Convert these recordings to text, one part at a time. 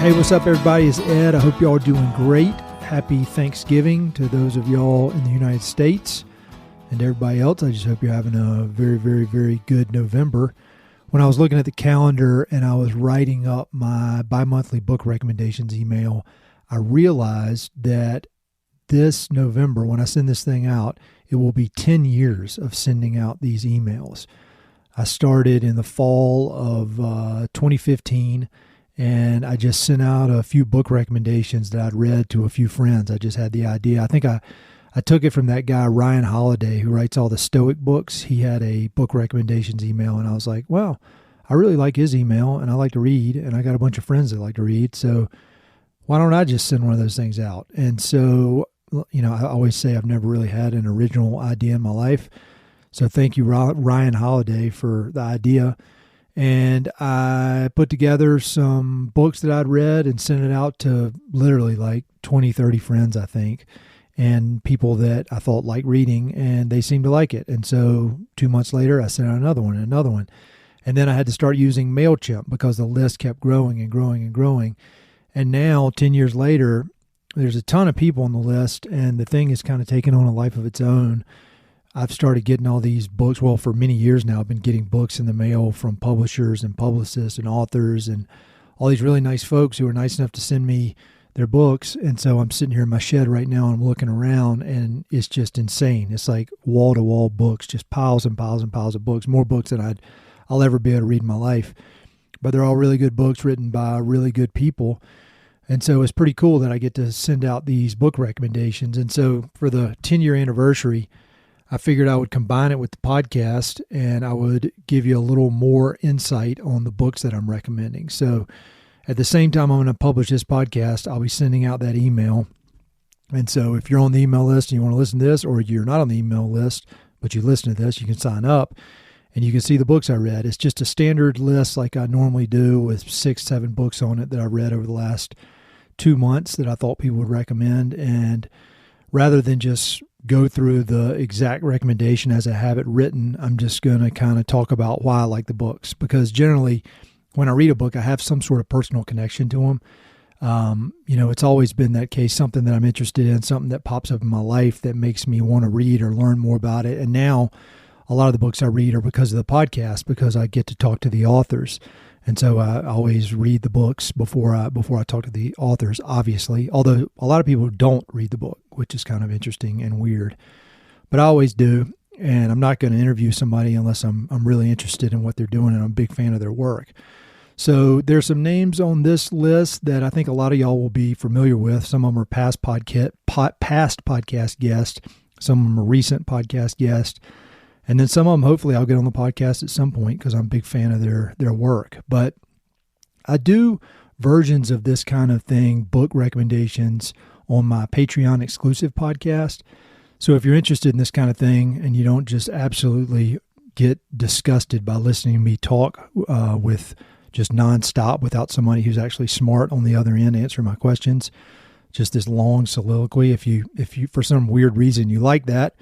Hey, what's up, everybody? It's Ed. I hope y'all are doing great. Happy Thanksgiving to those of y'all in the United States, and everybody else. I just hope you're having a very, very, very good November. When I was looking at the calendar and I was writing up my bi-monthly book recommendations email, I realized that this November, when I send this thing out, it will be 10 years of sending out these emails. I started in the fall of 2015, and I just sent out a few book recommendations that I'd read to a few friends. I just had the idea. I think I took it from that guy, Ryan Holiday, who writes all the Stoic books. He had a book recommendations email, and I was like, well, I really like his email, and I like to read, and I got a bunch of friends that like to read, so why don't I just send one of those things out? And so, you know, I always say I've never really had an original idea in my life, so thank you, Ryan Holiday, for the idea. And I put together some books that I'd read and sent it out to literally like 20, 30 friends, I think, and people that I thought liked reading, and they seemed to like it. And so 2 months later, I sent out another one and another one. And then I had to start using MailChimp because the list kept growing and growing and growing. And now, 10 years later, there's a ton of people on the list, and the thing is kind of taken on a life of its own. I've started getting all these books. Well, for many years now, I've been getting books in the mail from publishers and publicists and authors and all these really nice folks who are nice enough to send me their books. And so I'm sitting here in my shed right now and I'm looking around, and it's just insane. It's like wall-to-wall books, just piles and piles and piles of books, more books than I'll ever be able to read in my life. But they're all really good books written by really good people. And so it's pretty cool that I get to send out these book recommendations. And so for the 10-year anniversary, I figured I would combine it with the podcast, and I would give you a little more insight on the books that I'm recommending. So at the same time I'm going to publish this podcast, I'll be sending out that email. And so if you're on the email list and you want to listen to this, or you're not on the email list, but you listen to this, you can sign up and you can see the books I read. It's just a standard list like I normally do with 6, 7 books on it that I've read over the last 2 months that I thought people would recommend. And rather than just go through the exact recommendation as I have it written, I'm just going to kind of talk about why I like the books, because generally when I read a book, I have some sort of personal connection to them. It's always been that case, something that I'm interested in, something that pops up in my life that makes me want to read or learn more about it. And now a lot of the books I read are because of the podcast, because I get to talk to the authors. And so I always read the books before I talk to the authors, obviously, although a lot of people don't read the book, which is kind of interesting and weird. But I always do, and I'm not going to interview somebody unless I'm really interested in what they're doing and I'm a big fan of their work. So there's some names on this list that I think a lot of y'all will be familiar with. Some of them are past podcast guests. Some of them are recent podcast guests. And then some of them, hopefully, I'll get on the podcast at some point because I'm a big fan of their work. But I do versions of this kind of thing, book recommendations, on my Patreon exclusive podcast. So if you're interested in this kind of thing and you don't just absolutely get disgusted by listening to me talk with just nonstop without somebody who's actually smart on the other end answering my questions, just this long soliloquy, if you for some weird reason you like that,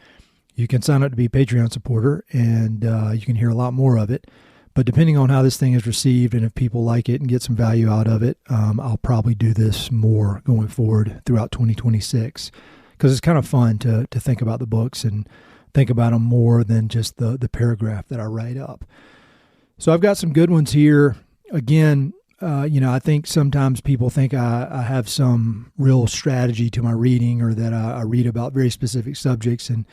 you can sign up to be a Patreon supporter, and you can hear a lot more of it. But depending on how this thing is received and if people like it and get some value out of it, I'll probably do this more going forward throughout 2026, because it's kind of fun to think about the books and think about them more than just the paragraph that I write up. So I've got some good ones here. Again, I think sometimes people think I have some real strategy to my reading, or that I read about very specific subjects, and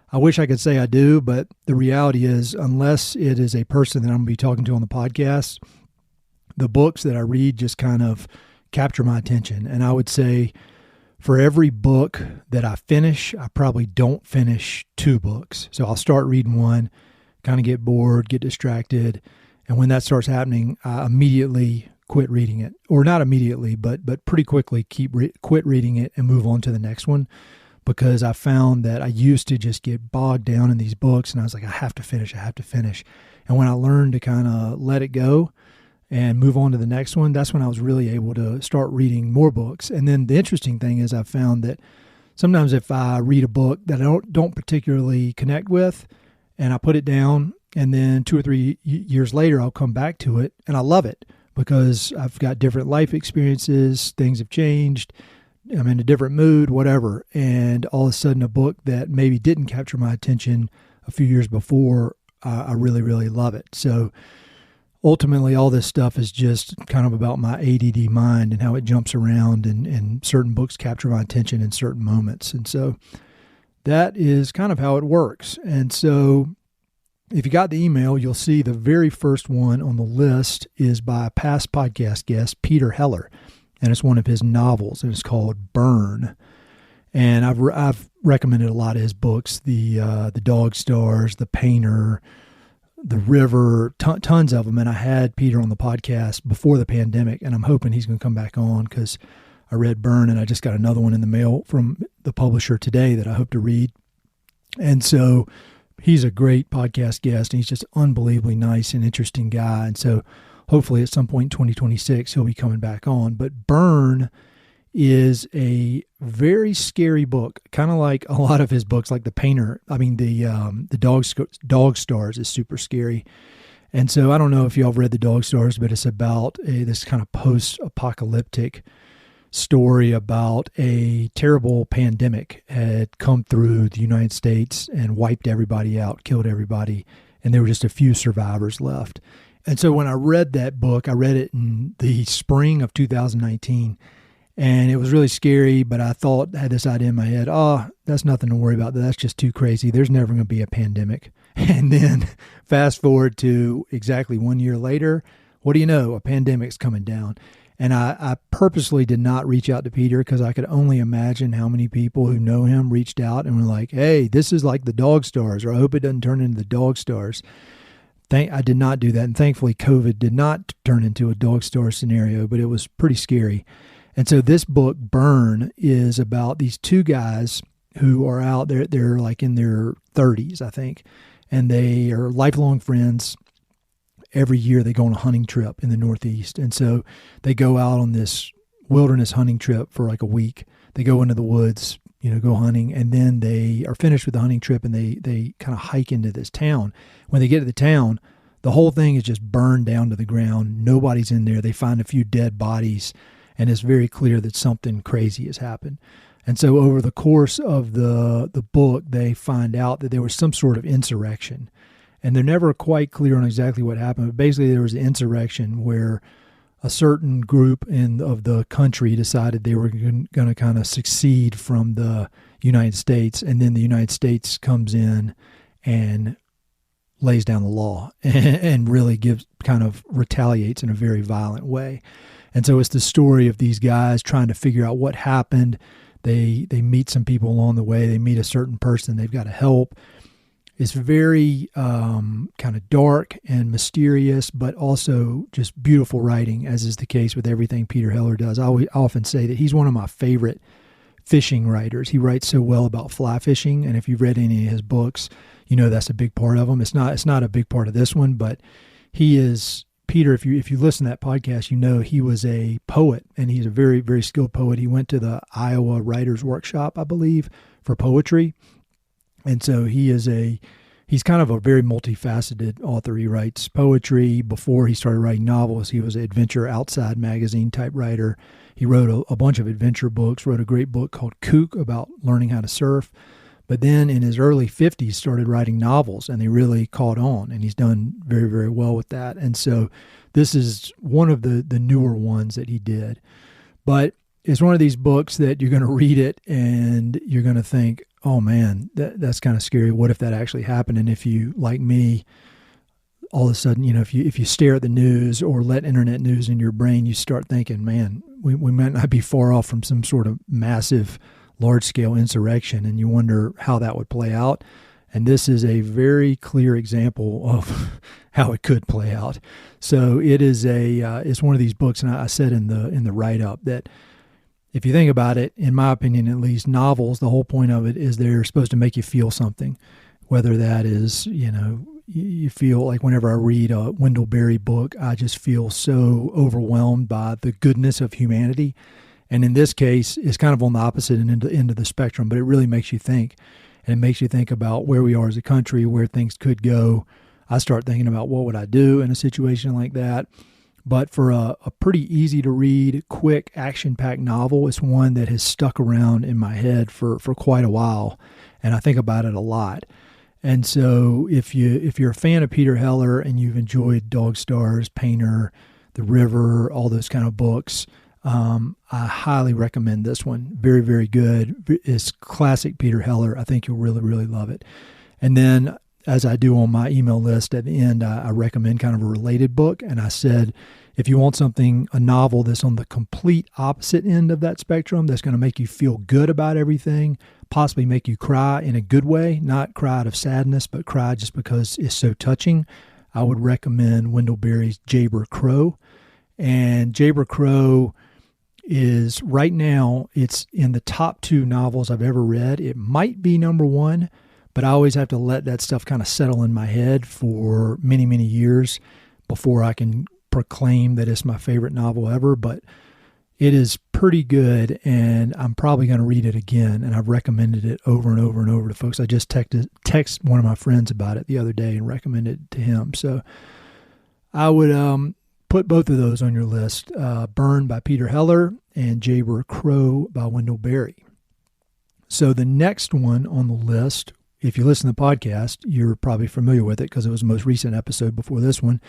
I wish I could say I do, but the reality is, unless it is a person that I'm going to be talking to on the podcast, the books that I read just kind of capture my attention. And I would say for every book that I finish, I probably don't finish 2 books. So I'll start reading one, kind of get bored, get distracted. And when that starts happening, I immediately quit reading it. Or not immediately, but pretty quickly quit reading it and move on to the next one. Because I found that I used to just get bogged down in these books, and I was like, I have to finish. And when I learned to kind of let it go and move on to the next one, that's when I was really able to start reading more books. And then the interesting thing is I found that sometimes if I read a book that I don't particularly connect with, and I put it down, and then 2 or 3 years later, I'll come back to it, and I love it. because I've got different life experiences, things have changed, I'm in a different mood, whatever. And all of a sudden a book that maybe didn't capture my attention a few years before, I really, really love it. So ultimately all this stuff is just kind of about my ADD mind and how it jumps around, and certain books capture my attention in certain moments. And so that is kind of how it works. And so if you got the email, you'll see the very first one on the list is by a past podcast guest, Peter Heller. And it's one of his novels, and it's called Burn. And I've recommended a lot of his books, the Dog Stars, The Painter, The River, tons of them. And I had Peter on the podcast before the pandemic, and I'm hoping he's going to come back on because I read Burn, and I just got another one in the mail from the publisher today that I hope to read. And so he's a great podcast guest, and he's just unbelievably nice and interesting guy. And so hopefully at some point in 2026, he'll be coming back on. But Burn is a very scary book, kind of like a lot of his books, like The Painter. I mean, the Dog Stars is super scary. And so I don't know if y'all have read The Dog Stars, but it's about this kind of post-apocalyptic story about a terrible pandemic had come through the United States and wiped everybody out, killed everybody, and there were just a few survivors left. And so when I read that book, I read it in the spring of 2019, and it was really scary, but I had this idea in my head, that's nothing to worry about. That's just too crazy. There's never going to be a pandemic. And then fast forward to exactly 1 year later, what do you know? A pandemic's coming down. And I purposely did not reach out to Peter because I could only imagine how many people who know him reached out and were like, hey, this is like the Dog Stars, or I hope it doesn't turn into the Dog Stars. I did not do that. And thankfully, COVID did not turn into a Dog Star scenario, but it was pretty scary. And so this book, Burn, is about these two guys who are out there. They're like in their 30s, I think, and they are lifelong friends. Every year they go on a hunting trip in the Northeast. And so they go out on this wilderness hunting trip for like a week. They go into the woods, go hunting, and then they are finished with the hunting trip and they kind of hike into this town. When they get to the town, the whole thing is just burned down to the ground. Nobody's in there. They find a few dead bodies, and it's very clear that something crazy has happened. And so over the course of the book, they find out that there was some sort of insurrection. And they're never quite clear on exactly what happened, but basically there was an insurrection where a certain group of the country decided they were going to kind of succeed from the United States, and then the United States comes in and lays down the law and really retaliates in a very violent way. And so it's the story of these guys trying to figure out what happened. They meet some people along the way. They meet a certain person they've got to help. It's very kind of dark and mysterious, but also just beautiful writing, as is the case with everything Peter Heller does. I often say that he's one of my favorite fishing writers. He writes so well about fly fishing, and if you've read any of his books, that's a big part of them. It's not a big part of this one, but he is Peter. If you listen to that podcast, he was a poet, and he's a very, very skilled poet. He went to the Iowa Writers Workshop, I believe, for poetry. And so he's kind of a very multifaceted author. He writes poetry. Before he started writing novels, he was an Adventure Outside magazine type writer. He wrote a bunch of adventure books, wrote a great book called Kook about learning how to surf. But then in his early 50s, started writing novels, and they really caught on, and he's done very, very well with that. And so this is one of the newer ones that he did. But it's one of these books that you're going to read it and you're going to think, oh man, that's kind of scary. What if that actually happened? And if you, like me, all of a sudden, if you stare at the news or let internet news in your brain, you start thinking, man, we might not be far off from some sort of massive, large-scale insurrection, and you wonder how that would play out. And this is a very clear example of how it could play out. So it is it's one of these books, and I said in the write-up that if you think about it, in my opinion at least, novels, the whole point of it is they're supposed to make you feel something, whether that is, you feel like whenever I read a Wendell Berry book, I just feel so overwhelmed by the goodness of humanity. And in this case, it's kind of on the opposite end of the spectrum, but it really makes you think. And it makes you think about where we are as a country, where things could go. I start thinking about what would I do in a situation like that. But for a pretty easy to read, quick, action-packed novel, it's one that has stuck around in my head for quite a while, and I think about it a lot. And so if you're a fan of Peter Heller and you've enjoyed Dog Stars, Painter, The River, all those kind of books, I highly recommend this one. Very, very good. It's classic Peter Heller. I think you'll really, really love it. And then, as I do on my email list at the end, I recommend kind of a related book. And I said, if you want a novel that's on the complete opposite end of that spectrum, that's going to make you feel good about everything, possibly make you cry in a good way, not cry out of sadness, but cry just because it's so touching, I would recommend Wendell Berry's Jayber Crow. And Jayber Crow is, right now, it's in the top 2 novels I've ever read. It might be number 1, but I always have to let that stuff kind of settle in my head for many, many years before I can proclaim that it's my favorite novel ever. But it is pretty good, and I'm probably going to read it again, and I've recommended it over and over and over to folks. I just text one of my friends about it the other day and recommended it to him. So I would put both of those on your list, Burn by Peter Heller and Jayber Crow by Wendell Berry. So the next one on the list, if you listen to the podcast, you're probably familiar with it because it was the most recent episode before this one,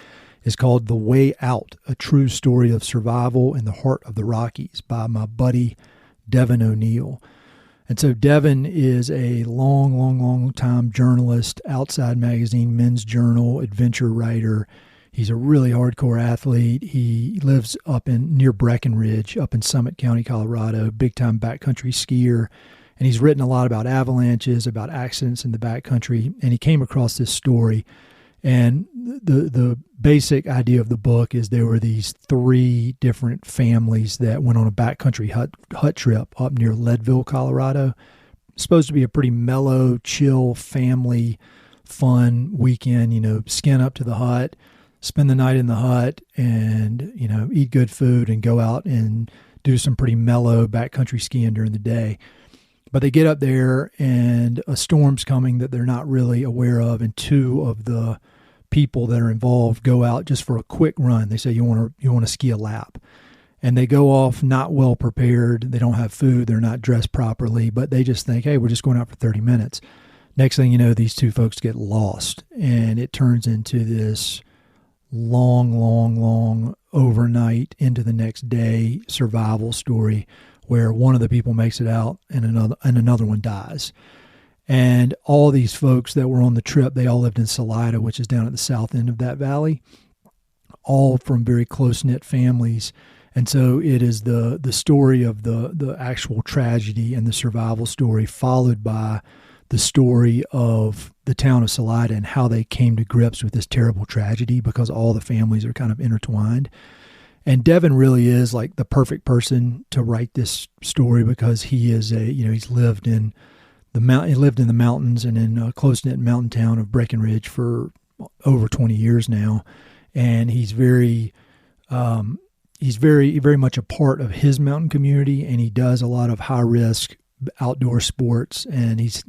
is called The Way Out, A True Story of Survival in the Heart of the Rockies by my buddy Devon O'Neil. And so Devon is a long time journalist, Outside Magazine, Men's Journal, adventure writer. He's a really hardcore athlete. He lives near Breckenridge, up in Summit County, Colorado, big-time backcountry skier. And he's written a lot about avalanches, about accidents in the backcountry. And he came across this story. And the basic idea of the book is there were these 3 different families that went on a backcountry hut trip up near Leadville, Colorado. Supposed to be a pretty mellow, chill, family, fun weekend, skin up to the hut, spend the night in the hut, and, eat good food and go out and do some pretty mellow backcountry skiing during the day. But they get up there and a storm's coming that they're not really aware of, and 2 of the people that are involved go out just for a quick run. They say, you want to ski a lap. And they go off not well prepared. They don't have food. They're not dressed properly, but they just think, hey, we're just going out for 30 minutes. Next thing you know, these 2 folks get lost, and it turns into this long overnight into the next day survival story where one of the people makes it out and another one dies. And all these folks that were on the trip, they all lived in Salida, which is down at the south end of that valley, all from very close-knit families. And so it is the story of the actual tragedy and the survival story, followed by the story of the town of Salida and how they came to grips with this terrible tragedy, because all the families are kind of intertwined. And Devon really is like the perfect person to write this story, because he is he's lived in the mountains and in a close-knit mountain town of Breckenridge for over 20 years now. And he's very much a part of his mountain community, and he does a lot of high risk outdoor sports. And he's,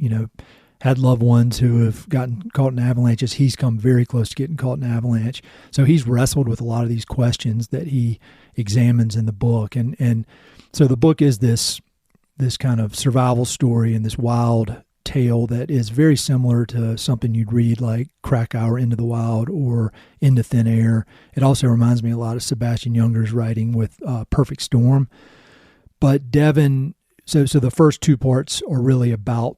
had loved ones who have gotten caught in avalanches. He's come very close to getting caught in an avalanche. So he's wrestled with a lot of these questions that he examines in the book. And so the book is this kind of survival story and this wild tale that is very similar to something you'd read like Krakauer, Into the Wild, or Into Thin Air. It also reminds me a lot of Sebastian Junger's writing with Perfect Storm. But Devon, so the first 2 parts are really about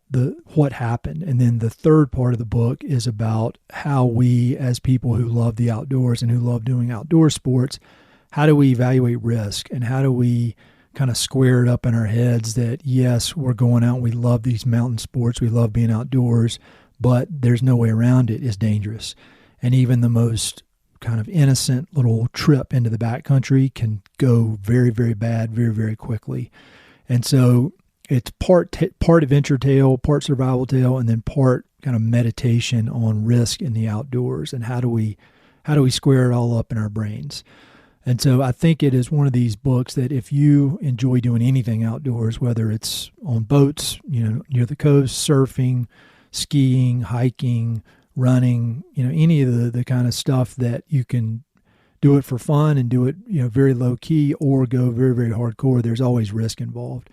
what happened. And then the third part of the book is about how we, as people who love the outdoors and who love doing outdoor sports, how do we evaluate risk, and how do we kind of square it up in our heads that, yes, we're going out, we love these mountain sports, we love being outdoors, but there's no way around it. It's dangerous. And even the most kind of innocent little trip into the backcountry can go very, very bad very, very quickly. And so it's part adventure tale, part survival tale, and then part kind of meditation on risk in the outdoors and how do we square it all up in our brains. And so I think it is one of these books that if you enjoy doing anything outdoors, whether it's on boats, near the coast, surfing, skiing, hiking, running, any of the kind of stuff that you can do it for fun and do it, very low key, or go very, very hardcore, there's always risk involved.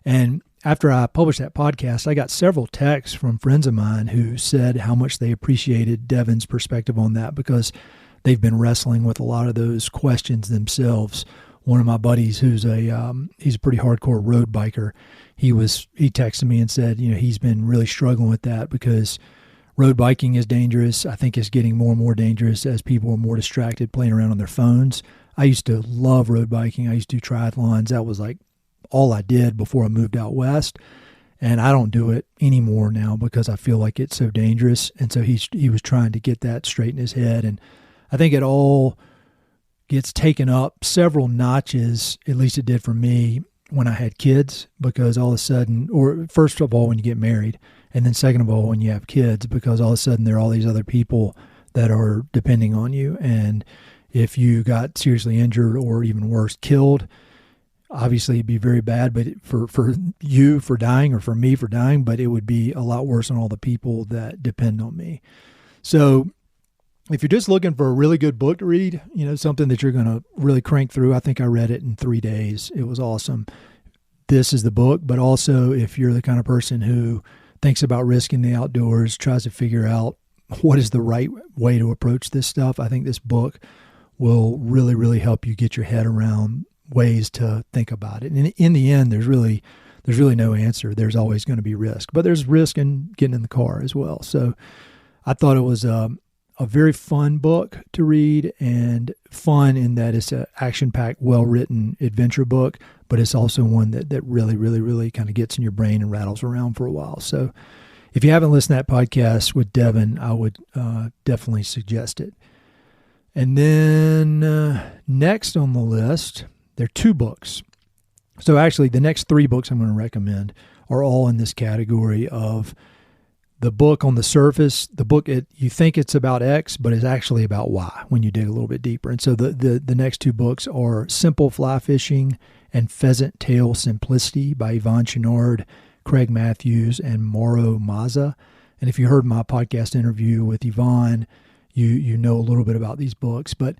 And after I published that podcast, I got several texts from friends of mine who said how much they appreciated Devon's perspective on that, because they've been wrestling with a lot of those questions themselves. One of my buddies, who's he's a pretty hardcore road biker, he texted me and said, he's been really struggling with that because road biking is dangerous. I think it's getting more and more dangerous as people are more distracted playing around on their phones. I used to love road biking. I used to do triathlons. That was like all I did before I moved out west. And I don't do it anymore now because I feel like it's so dangerous. And so he was trying to get that straight in his head. And I think it all gets taken up several notches, at least it did for me, when I had kids, because all of a sudden, or first of all, when you get married, and then second of all, when you have kids, because all of a sudden there are all these other people that are depending on you. And if you got seriously injured or even worse, killed, obviously it'd be very bad, but for you for dying, or for me for dying, but it would be a lot worse on all the people that depend on me. So if you're just looking for a really good book to read, something that you're going to really crank through, I think I read it in 3 days. It was awesome. This is the book. But also, if you're the kind of person who thinks about risk in the outdoors, tries to figure out what is the right way to approach this stuff, I think this book will really, really help you get your head around ways to think about it. And in the end, there's really no answer. There's always going to be risk, but there's risk in getting in the car as well. So I thought it was a very fun book to read, and fun in that it's an action-packed, well-written adventure book, but it's also one that really, really, really kind of gets in your brain and rattles around for a while. So if you haven't listened to that podcast with Devon, I would definitely suggest it. And then next on the list, there are 2 books. So actually, the next 3 books I'm going to recommend are all in this category of the book on the surface. The book, you think it's about X, but it's actually about Y when you dig a little bit deeper. And so the next 2 books are Simple Fly Fishing and Pheasant Tail Simplicity by Yvon Chouinard, Craig Matthews, and Mauro Mazza. And if you heard my podcast interview with Yvon, you know a little bit about these books. But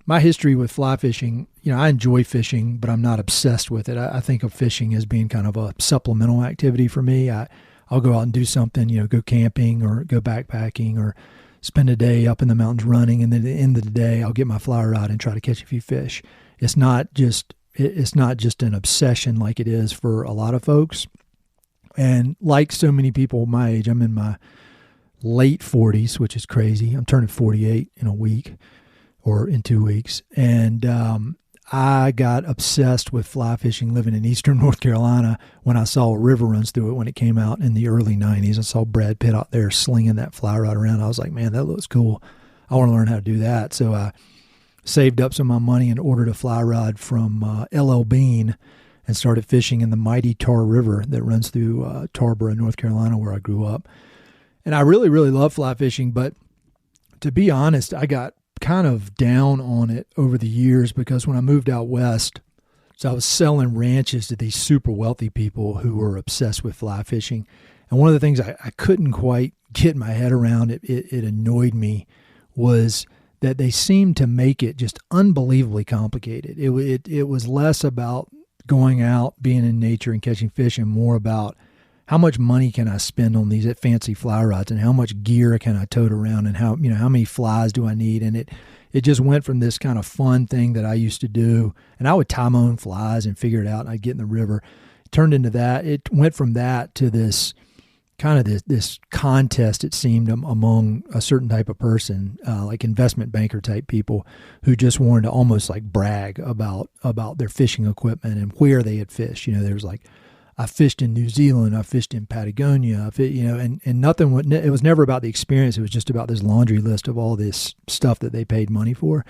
my history with fly fishing, I enjoy fishing, but I'm not obsessed with it. I think of fishing as being kind of a supplemental activity for me. I'll go out and do something, go camping or go backpacking or spend a day up in the mountains running. And then at the end of the day, I'll get my fly rod and try to catch a few fish. It's not just an obsession like it is for a lot of folks. And like so many people my age, I'm in my late 40s, which is crazy. I'm turning 48 in a week or in 2 weeks. And I got obsessed with fly fishing living in eastern North Carolina when I saw a river runs through it when it came out in the early 90s. I saw Brad Pitt out there slinging that fly rod around. I was like, man, that looks cool. I want to learn how to do that. So I saved up some of my money and ordered a fly rod from LL Bean and started fishing in the mighty Tar River that runs through Tarboro, North Carolina, where I grew up. And I really, really love fly fishing, but to be honest, I got kind of down on it over the years because when I moved out west, so I was selling ranches to these super wealthy people who were obsessed with fly fishing. And one of the things I couldn't quite get my head around, it annoyed me, was that they seemed to make it just unbelievably complicated. It was less about going out, being in nature and catching fish, and more about how much money can I spend on these fancy fly rods and how much gear can I tote around and how many flies do I need? And it just went from this kind of fun thing that I used to do, and I would tie my own flies and figure it out, and I'd get in the river. It turned into that. It went from that to this kind of this contest, it seemed, among a certain type of person, like investment banker type people who just wanted to almost like brag about their fishing equipment and where they had fished. There was like, I fished in New Zealand, I fished in Patagonia, and nothing. It was never about the experience. It was just about this laundry list of all this stuff that they paid money for,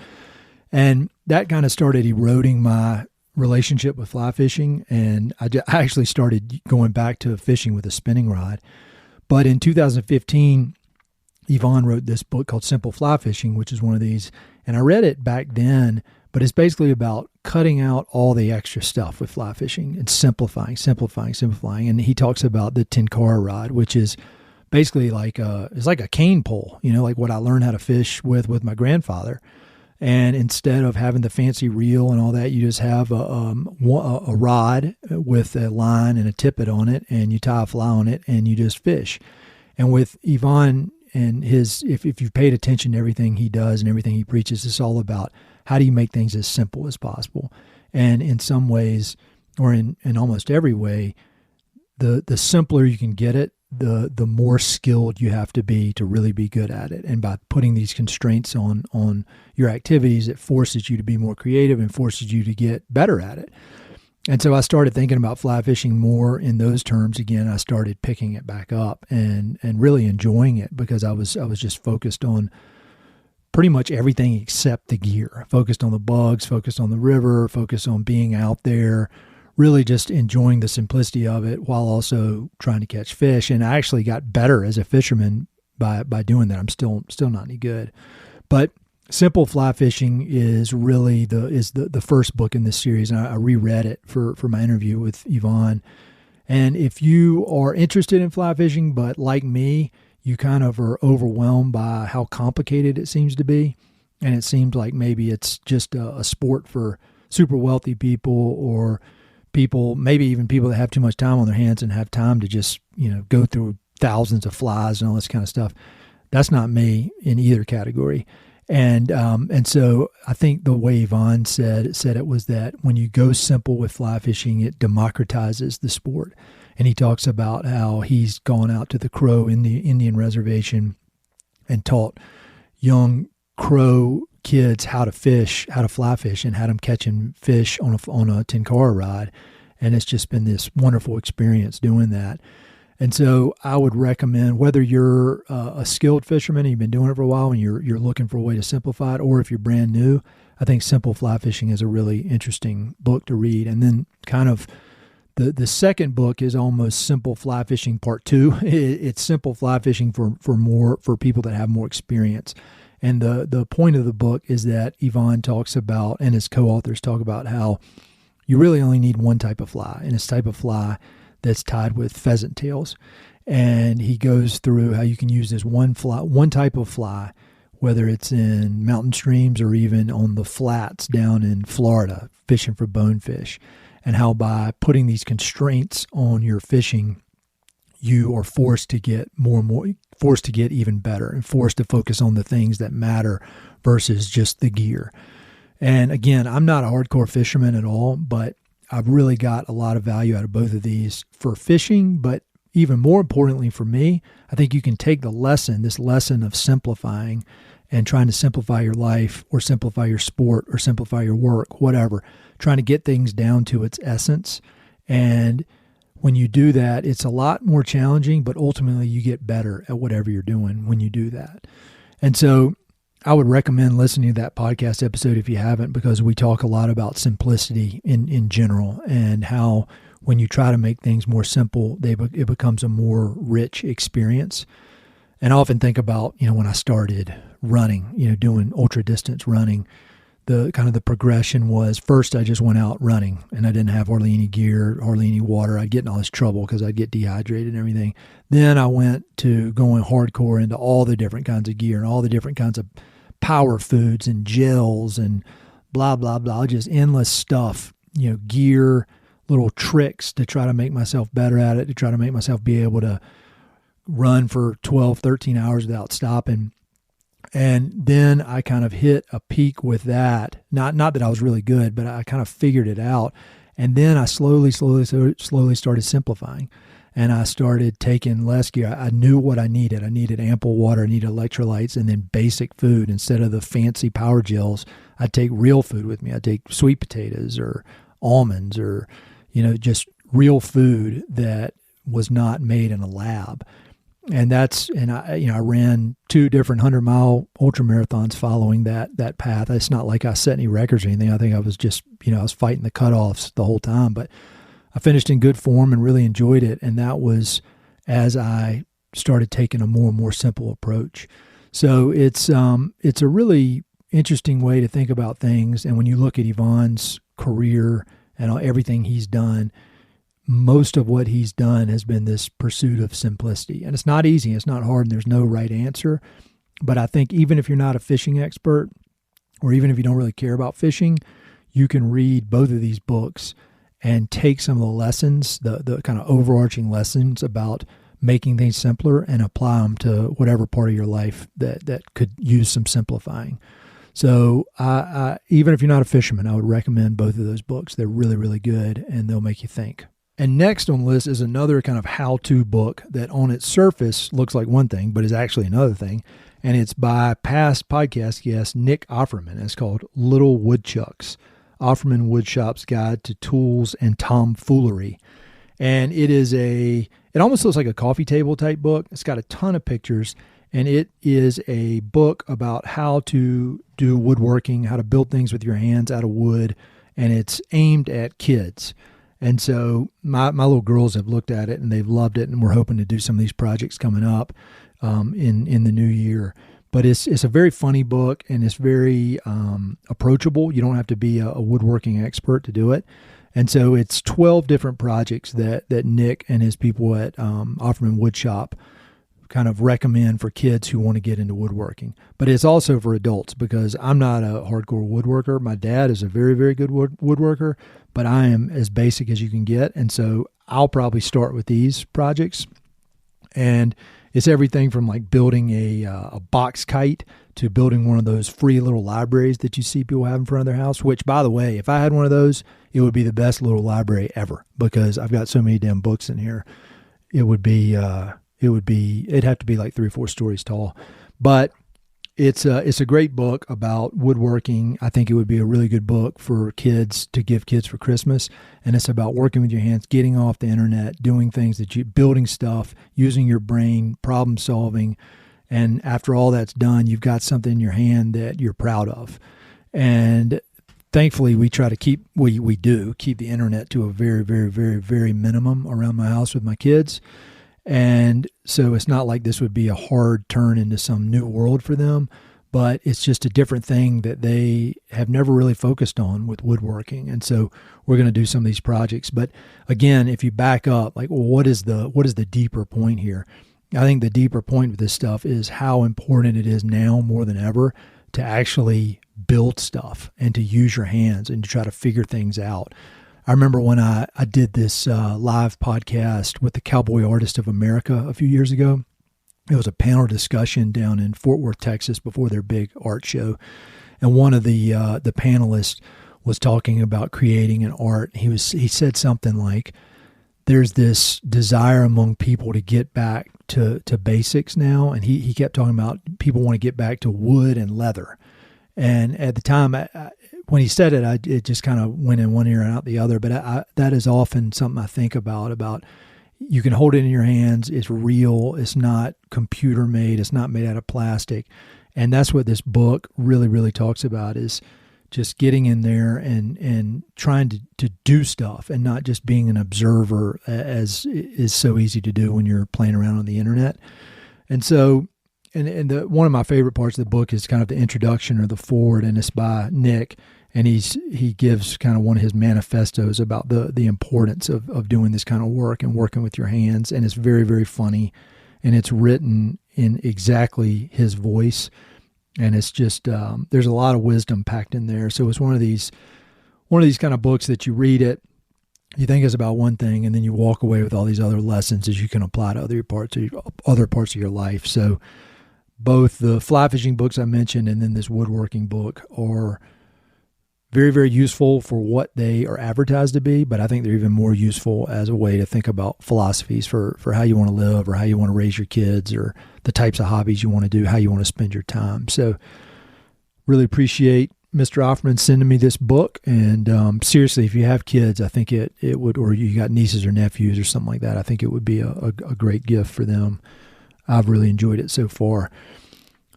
and that kind of started eroding my relationship with fly fishing. And I actually started going back to fishing with a spinning rod. But in 2015, Yvon wrote this book called Simple Fly Fishing, which is one of these, and I read it back then. But it's basically about cutting out all the extra stuff with fly fishing and simplifying. And he talks about the 10 Carr rod, which is basically like it's like a cane pole, like what I learned how to fish with my grandfather. And instead of having the fancy reel and all that, you just have a rod with a line and a tippet on it, and you tie a fly on it, and you just fish. And with Yvon and if you've paid attention to everything he does and everything he preaches, it's all about how do you make things as simple as possible. And in some ways, or in almost every way, the simpler you can get it, the more skilled you have to be to really be good at it. And by putting these constraints on your activities, it forces you to be more creative and forces you to get better at it. And so I started thinking about fly fishing more in those terms again. I started picking it back up and really enjoying it because I was just focused on pretty much everything except the gear. Focused on the bugs, focused on the river, focused on being out there, really just enjoying the simplicity of it while also trying to catch fish. And I actually got better as a fisherman by doing that. I'm still not any good. But Simple Fly Fishing is really the first book in this series. And I reread it for my interview with Yvon. And if you are interested in fly fishing, but like me, you kind of are overwhelmed by how complicated it seems to be. And it seems like maybe it's just a sport for super wealthy people or people, maybe even people that have too much time on their hands and have time to just, go through thousands of flies and all this kind of stuff. That's not me in either category. And so I think the way Yvon said it was that when you go simple with fly fishing, it democratizes the sport. And he talks about how he's gone out to the Crow in the Indian reservation and taught young Crow kids how to fish, how to fly fish, and had them catching fish on a 10-car ride. And it's just been this wonderful experience doing that. And so I would recommend, whether you're a skilled fisherman and you've been doing it for a while and you're looking for a way to simplify it, or if you're brand new, I think Simple Fly Fishing is a really interesting book to read. And then kind of the second book is almost Simple Fly Fishing Part 2. It's Simple Fly Fishing for people that have more experience. And the point of the book is that Yvon talks about, and his co-authors talk about, how you really only need one type of fly, and it's type of fly that's tied with pheasant tails. And he goes through how you can use this one type of fly, whether it's in mountain streams or even on the flats down in Florida, fishing for bonefish, and how by putting these constraints on your fishing, you are forced to get forced to get even better and forced to focus on the things that matter versus just the gear. And again, I'm not a hardcore fisherman at all, but I've really got a lot of value out of both of these for fishing. But even more importantly for me, I think you can take this lesson of simplifying and trying to simplify your life or simplify your sport or simplify your work, whatever, trying to get things down to its essence. And when you do that, it's a lot more challenging, but ultimately you get better at whatever you're doing when you do that. And so I would recommend listening to that podcast episode if you haven't, because we talk a lot about simplicity in general and how when you try to make things more simple, it becomes a more rich experience. And I often think about, when I started running, doing ultra distance running, the progression was, first I just went out running and I didn't have hardly any gear, hardly any water. I'd get in all this trouble because I'd get dehydrated and everything. Then I went to going hardcore into all the different kinds of gear and all the different kinds of power foods and gels and blah, blah, blah, just endless stuff, gear, little tricks to try to make myself better at it, to try to make myself be able to run for 12, 13 hours without stopping. And then I kind of hit a peak with that. Not that I was really good, but I kind of figured it out. And then I slowly started simplifying. And I started taking less gear. I knew what I needed. I needed ample water. I needed electrolytes and then basic food. Instead of the fancy power gels, I'd take real food with me. I'd take sweet potatoes or almonds or, just real food that was not made in a lab. And I ran 2 different 100-mile ultra marathons following that path. It's not like I set any records or anything. I think I was just, I was fighting the cutoffs the whole time, but I finished in good form and really enjoyed it. And that was as I started taking a more and more simple approach. So it's a really interesting way to think about things. And when you look at Yvon's career and everything he's done, most of what he's done has been this pursuit of simplicity. And it's not easy. It's not hard. And there's no right answer. But I think even if you're not a fishing expert, or even if you don't really care about fishing, you can read both of these books and take some of the lessons, the kind of overarching lessons about making things simpler, and apply them to whatever part of your life that could use some simplifying. So even if you're not a fisherman, I would recommend both of those books. They're really, really good, and they'll make you think. And next on the list is another kind of how-to book that on its surface looks like one thing, but is actually another thing. And it's by past podcast guest Nick Offerman. It's called Little Woodchucks, Offerman Woodshop's Guide to Tools and Tomfoolery. And it almost looks like a coffee table type book. It's got a ton of pictures, and it is a book about how to do woodworking, how to build things with your hands out of wood, and it's aimed at kids. And so my little girls have looked at it and they've loved it, and we're hoping to do some of these projects coming up in the new year. But it's a very funny book, and it's very approachable. You don't have to be a woodworking expert to do it. And so it's 12 different projects that Nick and his people at Offerman Woodshop kind of recommend for kids who want to get into woodworking. But it's also for adults, because I'm not a hardcore woodworker. My dad is a very, very good woodworker, but I am as basic as you can get. And so I'll probably start with these projects. And it's everything from like building a box kite to building one of those free little libraries that you see people have in front of their house, which, by the way, if I had one of those, it would be the best little library ever, because I've got so many damn books in here. It'd have to be like 3 or 4 stories tall. But it's a great book about woodworking. I think it would be a really good book for kids to give kids for Christmas. And it's about working with your hands, getting off the internet, doing things building stuff, using your brain, problem solving. And after all that's done, you've got something in your hand that you're proud of. And thankfully, we try to keep the internet to a very, very, very, very minimum around my house with my kids. And so it's not like this would be a hard turn into some new world for them, but it's just a different thing that they have never really focused on with woodworking. And so we're going to do some of these projects. But again, if you back up, like, well, what is the deeper point here? I think the deeper point with this stuff is how important it is now more than ever to actually build stuff and to use your hands and to try to figure things out. I remember when I did this live podcast with the Cowboy Artist of America a few years ago. It was a panel discussion down in Fort Worth, Texas, before their big art show. And one of the panelists was talking about creating an art. He said something like, there's this desire among people to get back to basics now. And he kept talking about people want to get back to wood and leather. And at the time, when he said it, it just kind of went in one ear and out the other. But that is often something I think about you can hold it in your hands. It's real. It's not computer made. It's not made out of plastic. And that's what this book really, really talks about, is just getting in there and trying to do stuff and not just being an observer, as is so easy to do when you're playing around on the internet. And so, one of my favorite parts of the book is kind of the introduction or the forward, and it's by Nick, and he gives kind of one of his manifestos about the importance of doing this kind of work and working with your hands. And it's very, very funny, and it's written in exactly his voice. And it's just, there's a lot of wisdom packed in there. So it's one of these kind of books that you read it, you think it's about one thing, and then you walk away with all these other lessons as you can apply to other parts of your life. So both the fly fishing books I mentioned and then this woodworking book are very, very useful for what they are advertised to be, but I think they're even more useful as a way to think about philosophies for how you want to live, or how you want to raise your kids, or the types of hobbies you want to do, how you want to spend your time. So really appreciate Mr. Offerman sending me this book. And seriously, if you have kids, I think it would, or you got nieces or nephews or something like that, I think it would be a great gift for them. I've really enjoyed it so far.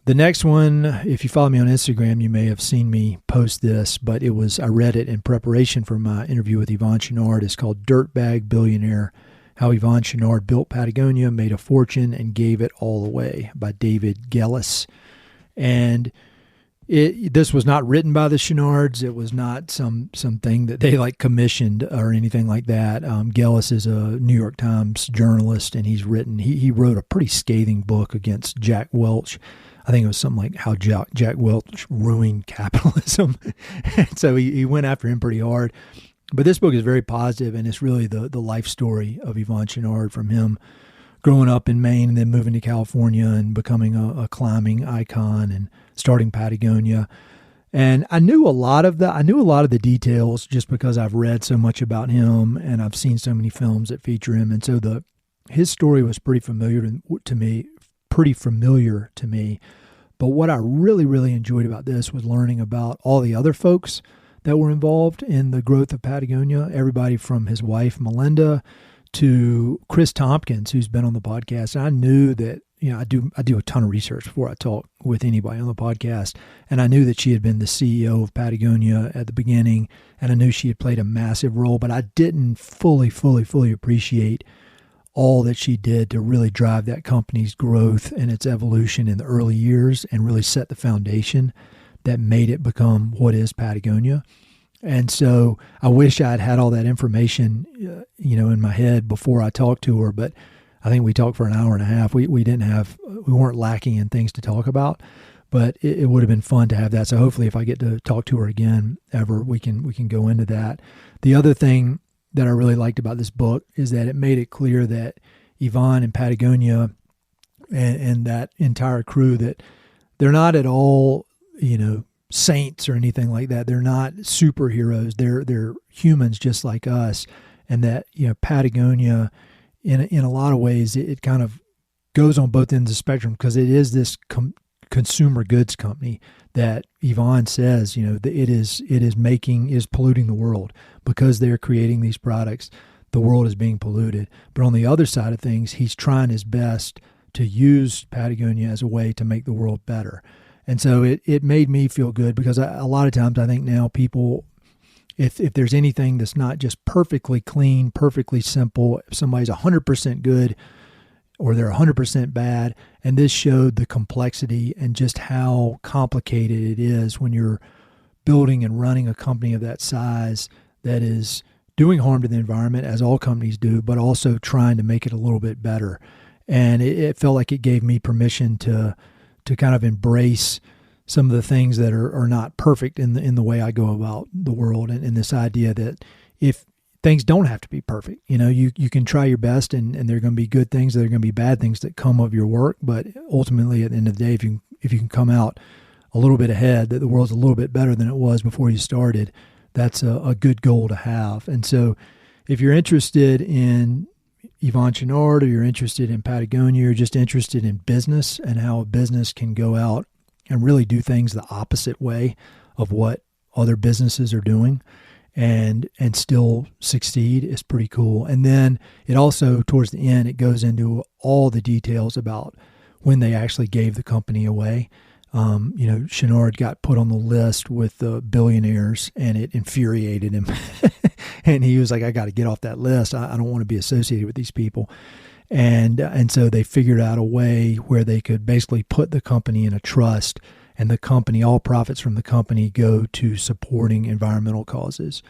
The next one, if you follow me on Instagram, you may have seen me post this, but I read it in preparation for my interview with Yvon Chouinard. It's called Dirtbag, Billionaire: How Yvon Chouinard Built Patagonia, Made a Fortune, and Gave It All Away, by David Gellis. And This was not written by the Chouinards. It was not something that they like commissioned or anything like that. Gellis is a New York Times journalist, and he wrote a pretty scathing book against Jack Welch. I think it was something like how Jack Welch ruined capitalism. And so he went after him pretty hard. But this book is very positive, and it's really the life story of Yvon Chouinard, from him growing up in Maine and then moving to California and becoming a climbing icon and starting Patagonia. And I knew a lot of the details just because I've read so much about him and I've seen so many films that feature him. And so his story was pretty familiar to me. But what I really, really enjoyed about this was learning about all the other folks that were involved in the growth of Patagonia. Everybody from his wife, Melinda, to Chris Tompkins, who's been on the podcast. And I knew that, I do a ton of research before I talk with anybody on the podcast. And I knew that she had been the CEO of Patagonia at the beginning, and I knew she had played a massive role, but I didn't fully appreciate all that she did to really drive that company's growth and its evolution in the early years and really set the foundation that made it become what is Patagonia. And so I wish I'd had all that information, in my head before I talked to her. But I think we talked for an hour and a half. We weren't lacking in things to talk about, but it would have been fun to have that. So hopefully, if I get to talk to her again ever, we can go into that. The other thing that I really liked about this book is that it made it clear that Yvon and Patagonia and that entire crew, that they're not at all, saints or anything like that. They're not superheroes. They're humans just like us. And that, Patagonia, in a lot of ways, it kind of goes on both ends of the spectrum, because it is this consumer goods company that Yvon says, that it is polluting the world because they're creating these products. The world is being polluted. But on the other side of things, he's trying his best to use Patagonia as a way to make the world better. And so it made me feel good, because a lot of times I think now people, if there's anything that's not just perfectly clean, perfectly simple, if somebody's 100% good or they're 100% bad, and this showed the complexity and just how complicated it is when you're building and running a company of that size that is doing harm to the environment, as all companies do, but also trying to make it a little bit better. And it felt like it gave me permission to kind of embrace some of the things that are not perfect in the way I go about the world, and this idea that if things don't have to be perfect, you can try your best, and there are going to be good things, there are going to be bad things that come of your work, but ultimately at the end of the day, if you can come out a little bit ahead, that the world's a little bit better than it was before you started, that's a good goal to have. And so if you're interested in Yvon Chouinard, or you're interested in Patagonia, or just interested in business and how a business can go out and really do things the opposite way of what other businesses are doing and still succeed, is pretty cool. And then it also, towards the end, it goes into all the details about when they actually gave the company away. Chouinard got put on the list with the billionaires, and it infuriated him. And he was like, I got to get off that list. I don't want to be associated with these people. And so they figured out a way where they could basically put the company in a trust, and the company, all profits from the company go to supporting environmental causes.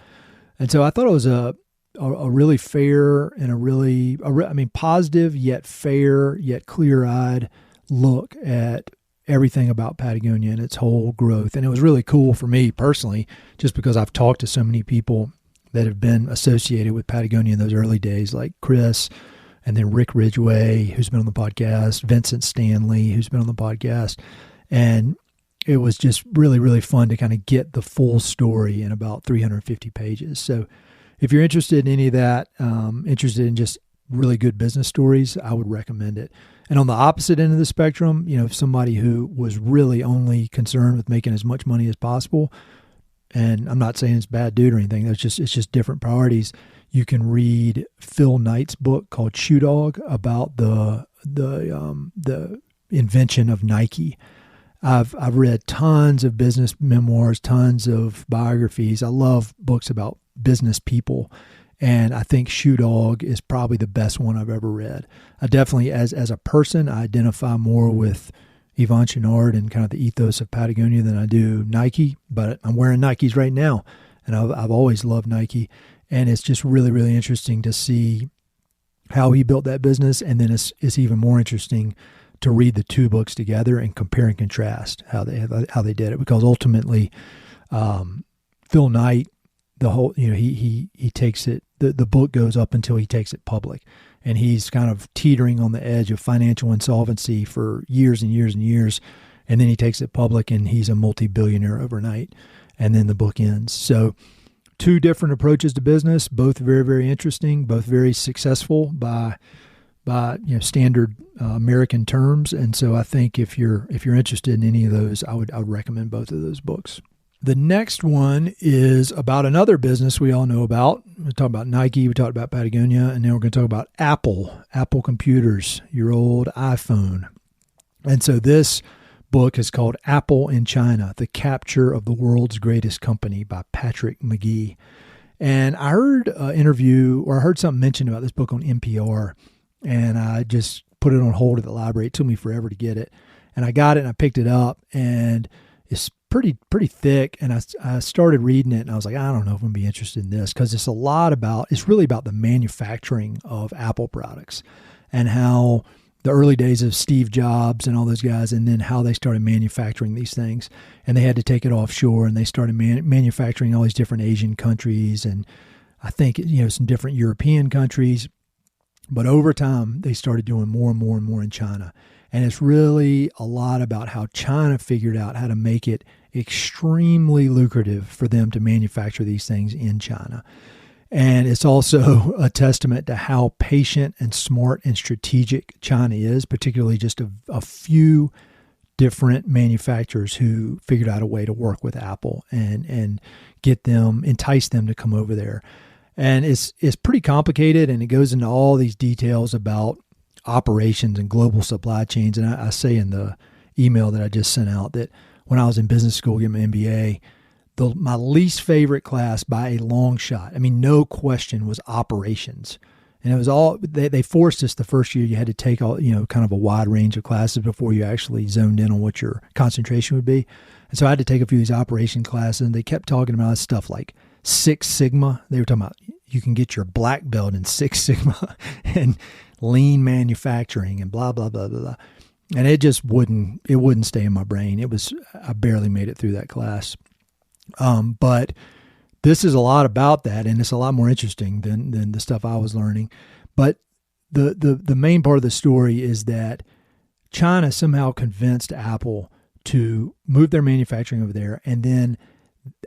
And so I thought it was a really fair and a really positive yet fair yet clear-eyed look at everything about Patagonia and its whole growth. And it was really cool for me personally, just because I've talked to so many people that have been associated with Patagonia in those early days, like Chris, and then Rick Ridgway, who's been on the podcast, Vincent Stanley, who's been on the podcast. And it was just really, really fun to kind of get the full story in about 350 pages. So if you're interested in any of that, interested in just really good business stories, I would recommend it. And on the opposite end of the spectrum, somebody who was really only concerned with making as much money as possible, and I'm not saying it's a bad dude or anything, it's just different priorities. You can read Phil Knight's book called Shoe Dog about the invention of Nike. I've read tons of business memoirs, tons of biographies. I love books about business people, and I think Shoe Dog is probably the best one I've ever read. I definitely, as a person, I identify more with Yvon Chouinard and kind of the ethos of Patagonia than I do Nike, but I'm wearing Nikes right now, and I've always loved Nike, and it's just really, really interesting to see how he built that business, and then it's even more interesting to read the two books together and compare and contrast how they did it, because ultimately, Phil Knight, the whole, he takes it, the book goes up until he takes it public, and he's kind of teetering on the edge of financial insolvency for years and years and years, and then he takes it public and he's a multi-billionaire overnight, and then the book ends. So two different approaches to business, both very, very interesting, both very successful by standard American terms. And so I think if you're interested in any of those, I would recommend both of those books. The next one is about another business we all know about. We talked about Nike, we talked about Patagonia, and now we're going to talk about Apple Computers, your old iPhone. And so this book is called Apple in China, The Capture of the World's Greatest Company by Patrick McGee. And I heard an interview, or I heard something mentioned about this book on NPR, and I just put it on hold at the library. It took me forever to get it. And I got it and I picked it up, and it's pretty thick. And I started reading it, and I was like, I don't know if I'm going to be interested in this, because it's really about the manufacturing of Apple products and how the early days of Steve Jobs and all those guys, and then how they started manufacturing these things. And they had to take it offshore, and they started manufacturing all these different Asian countries, and I think, some different European countries. But over time, they started doing more and more and more in China. And it's really a lot about how China figured out how to make it extremely lucrative for them to manufacture these things in China. And it's also a testament to how patient and smart and strategic China is, particularly just a few different manufacturers who figured out a way to work with Apple and entice them to come over there. And it's pretty complicated, and it goes into all these details about operations and global supply chains. And I say in the email that I just sent out that when I was in business school getting my MBA, my least favorite class by a long shot, no question, was operations. And it was all, they forced us the first year, you had to take all, kind of a wide range of classes before you actually zoned in on what your concentration would be. And so I had to take a few of these operation classes, and they kept talking about stuff like Six Sigma. They were talking about you can get your black belt in Six Sigma and lean manufacturing and blah, blah, blah, blah, blah. And it just wouldn't stay in my brain. I barely made it through that class. But this is a lot about that, and it's a lot more interesting than the stuff I was learning. But the main part of the story is that China somehow convinced Apple to move their manufacturing over there, and then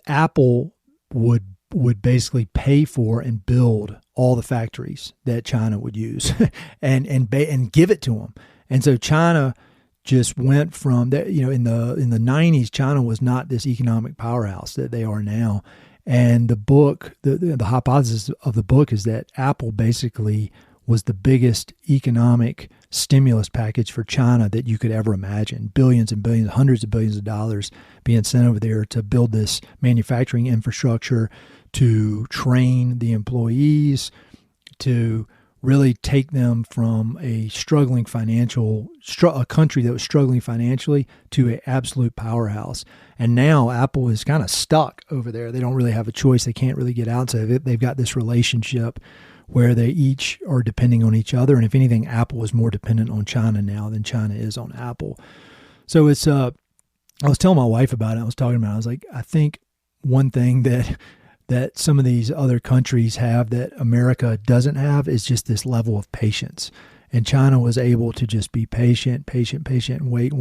Apple would basically pay for and build all the factories that China would use and give it to them. And so China just went from that, in the 90s, China was not this economic powerhouse that they are now. And the book, the hypothesis of the book is that Apple basically was the biggest economic stimulus package for China that you could ever imagine. Billions and billions, hundreds of billions of dollars being sent over there to build this manufacturing infrastructure, to train the employees, to really take them from a country that was struggling financially to an absolute powerhouse. And now Apple is kind of stuck over there. They don't really have a choice. They can't really get out. So they've got this relationship where they each are depending on each other. And if anything, Apple is more dependent on China now than China is on Apple. So it's, I was telling my wife about it. I was talking about it. I was like, I think one thing that some of these other countries have that America doesn't have is just this level of patience. And China was able to just be patient, and wait,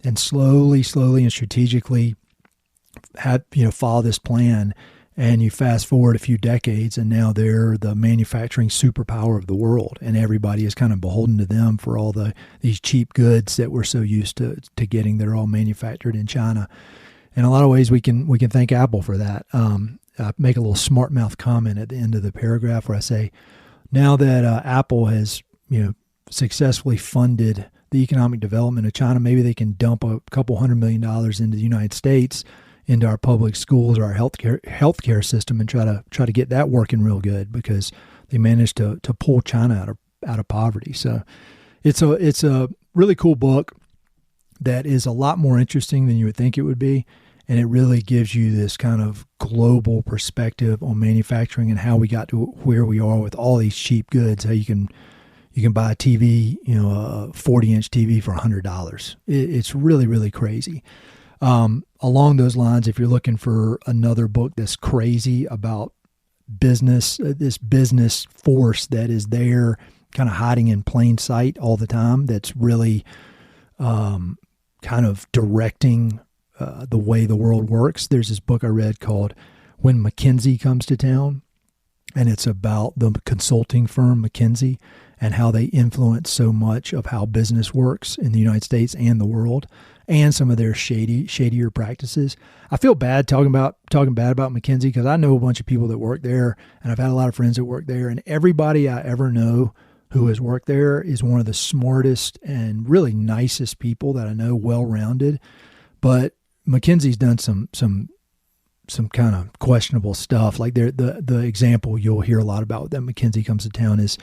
and slowly and strategically follow this plan. And you fast forward a few decades, and now they're the manufacturing superpower of the world, and everybody is kind of beholden to them for all these cheap goods that we're so used to getting. They're all manufactured in China. In a lot of ways, we can thank Apple for that. I make a little smart mouth comment at the end of the paragraph where I say, now that Apple has successfully funded the economic development of China, maybe they can dump a couple $100 million into the United States, into our public schools or our healthcare system, and try to get that working real good, because they managed to pull China out of poverty. So it's a really cool book. that is a lot more interesting than you would think it would be. And it really gives you this kind of global perspective on manufacturing and how we got to where we are with all these cheap goods. How you can buy a TV, a 40-inch TV for $100. It's really, really crazy. Along those lines, if you're looking for another book that's crazy about business, this business force that is there kind of hiding in plain sight all the time, that's really kind of directing the way the world works. There's this book I read called When McKinsey Comes to Town, and it's about the consulting firm McKinsey and how they influence so much of how business works in the United States and the world, and some of their shadier practices. I feel bad talking bad about McKinsey because I know a bunch of people that work there, and I've had a lot of friends that work there, and everybody I ever know who has worked there is one of the smartest and really nicest people that I know, well-rounded. But McKinsey's done some kind of questionable stuff. Like the example you'll hear a lot about that McKinsey Comes to Town is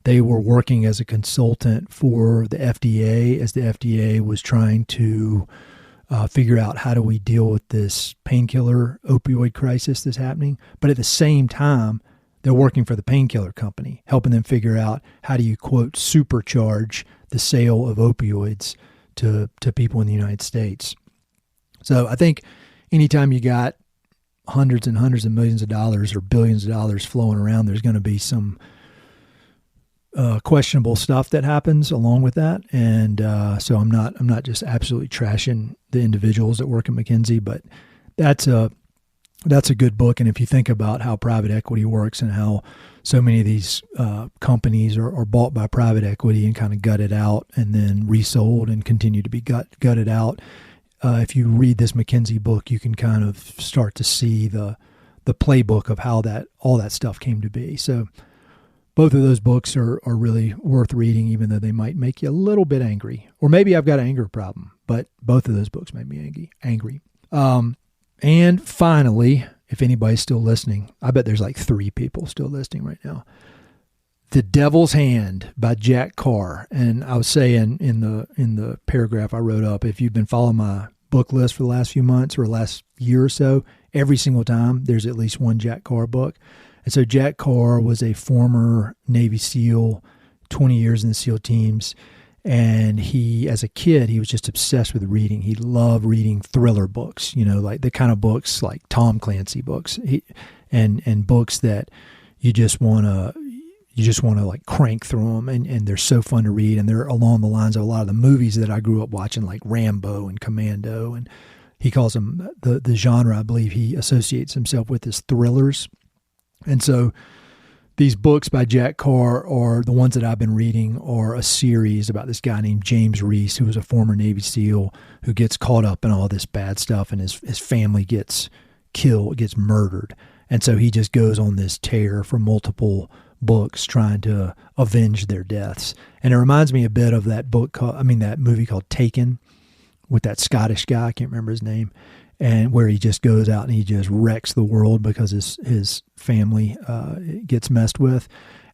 they were working as a consultant for the FDA as the FDA was trying to figure out how do we deal with this painkiller opioid crisis that's happening. But at the same time, they're working for the painkiller company, helping them figure out how do you, quote, supercharge the sale of opioids to people in the United States. So I think anytime you got hundreds and hundreds of millions of dollars or billions of dollars flowing around, there's going to be some questionable stuff that happens along with that. And so I'm not just absolutely trashing the individuals that work at McKinsey, but that's a good book. And if you think about how private equity works and how so many of these companies are bought by private equity and kind of gutted out and then resold and continue to be gutted out, if you read this McKinsey book, you can kind of start to see the playbook of how all that stuff came to be. So both of those books are really worth reading, even though they might make you a little bit angry. Or maybe I've got an anger problem, but both of those books made me angry. And finally, if anybody's still listening, I bet there's like 3 people still listening right now. The Devil's Hand by Jack Carr. And I was saying in the paragraph I wrote up, if you've been following my book list for the last few months or last year or so, every single time there's at least one Jack Carr book. And so Jack Carr was a former Navy SEAL, 20 years in the SEAL teams. And he, as a kid, he was just obsessed with reading. He loved reading thriller books, like the kind of books like Tom Clancy books, and books that you just want to like crank through them, and they're so fun to read, and they're along the lines of a lot of the movies that I grew up watching, like Rambo and Commando, and he calls them the genre I believe he associates himself with is thrillers. And so these books by Jack Carr are the ones that I've been reading are a series about this guy named James Reese, who was a former Navy SEAL who gets caught up in all this bad stuff, and his family gets murdered. And so he just goes on this tear for multiple books trying to avenge their deaths. And it reminds me a bit of that movie called Taken with that Scottish guy, I can't remember his name, and where he just goes out and he just wrecks the world because his family gets messed with.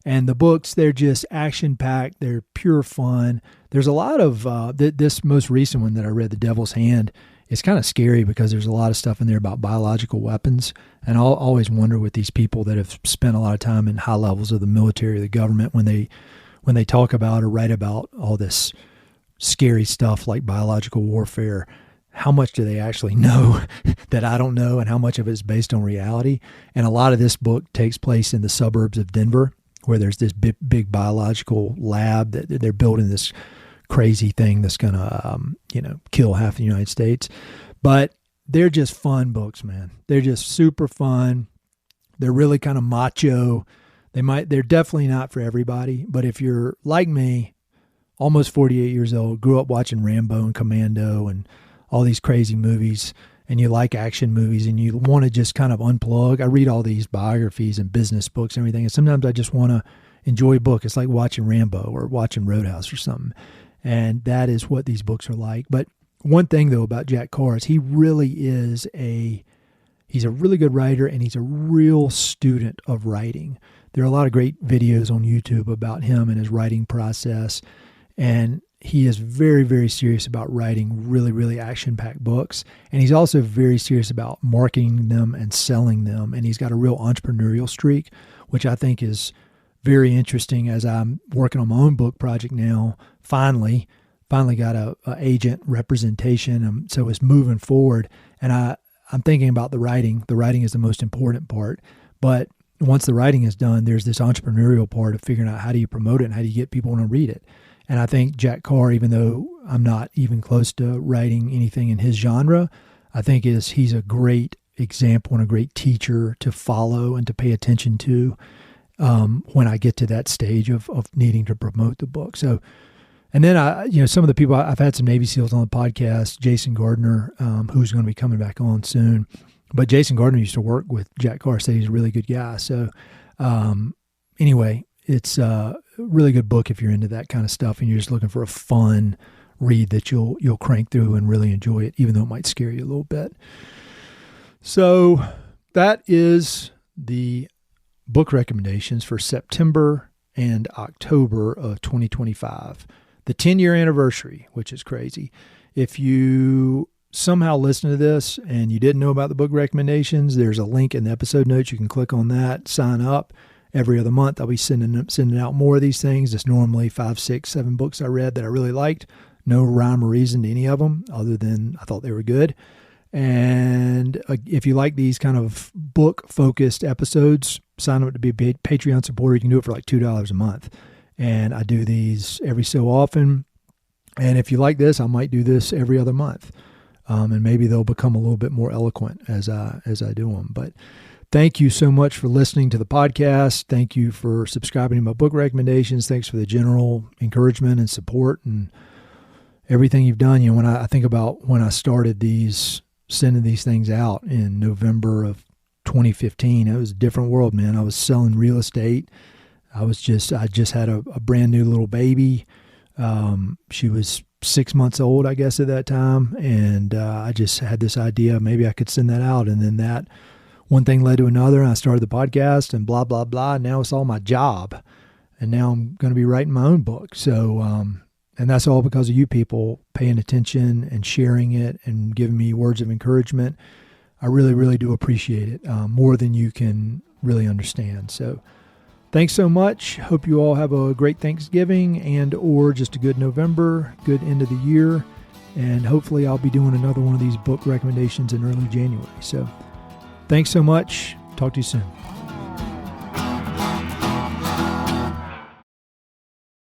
And the books, they're just action-packed. They're pure fun. There's a lot of, this most recent one that I read, The Devil's Hand, it's kind of scary because there's a lot of stuff in there about biological weapons. And I'll always wonder with these people that have spent a lot of time in high levels of the military or the government, when they talk about or write about all this scary stuff like biological warfare, how much do they actually know that I don't know, and how much of it is based on reality? And a lot of this book takes place in the suburbs of Denver, where there's this big biological lab that they're building this crazy thing that's going to, kill half the United States. But they're just fun books, man. They're just super fun. They're really kind of macho. They're definitely not for everybody. But if you're like me, almost 48 years old, grew up watching Rambo and Commando and all these crazy movies, and you like action movies and you want to just kind of unplug. I read all these biographies and business books and everything, and sometimes I just want to enjoy a book. It's like watching Rambo or watching Roadhouse or something. And that is what these books are like. But one thing, though, about Jack Carr is he really is he's a really good writer, and he's a real student of writing. There are a lot of great videos on YouTube about him and his writing process. And he is very, very serious about writing really, really action-packed books. And he's also very serious about marketing them and selling them. And he's got a real entrepreneurial streak, which I think is very interesting as I'm working on my own book project now. Finally got a agent representation. So it's moving forward. And I'm thinking about the writing. The writing is the most important part. But once the writing is done, there's this entrepreneurial part of figuring out how do you promote it and how do you get people to read it. And I think Jack Carr, even though I'm not even close to writing anything in his genre, I think he's a great example and a great teacher to follow and to pay attention to when I get to that stage of needing to promote the book. So, and then some of the people, I've had some Navy SEALs on the podcast, Jason Gardner, who's going to be coming back on soon. But Jason Gardner used to work with Jack Carr, said he's a really good guy. So anyway, it's a really good book if you're into that kind of stuff and you're just looking for a fun read that you'll crank through and really enjoy it, even though it might scare you a little bit. So that is the book recommendations for September and October of 2025. The 10-year anniversary, which is crazy. If you somehow listen to this and you didn't know about the book recommendations, there's a link in the episode notes. You can click on that, sign up. Every other month, I'll be sending out more of these things. It's normally 5, 6, 7 books I read that I really liked. No rhyme or reason to any of them other than I thought they were good. And if you like these kind of book-focused episodes, sign up to be a Patreon supporter. You can do it for like $2 a month. And I do these every so often. And if you like this, I might do this every other month. And maybe they'll become a little bit more eloquent as I do them. But thank you so much for listening to the podcast. Thank you for subscribing to my book recommendations. Thanks for the general encouragement and support and everything you've done. When I think about when I started sending these things out in November of 2015, it was a different world, man. I was selling real estate. I just had a brand new little baby. She was 6 months old, I guess, at that time. And I just had this idea, maybe I could send that out. And then that one thing led to another, and I started the podcast and blah, blah, blah. And now it's all my job. And now I'm going to be writing my own book. So, and that's all because of you people paying attention and sharing it and giving me words of encouragement. I really, really do appreciate it, more than you can really understand. So thanks so much. Hope you all have a great Thanksgiving and or just a good November, good end of the year. And hopefully I'll be doing another one of these book recommendations in early January. So thanks so much. Talk to you soon.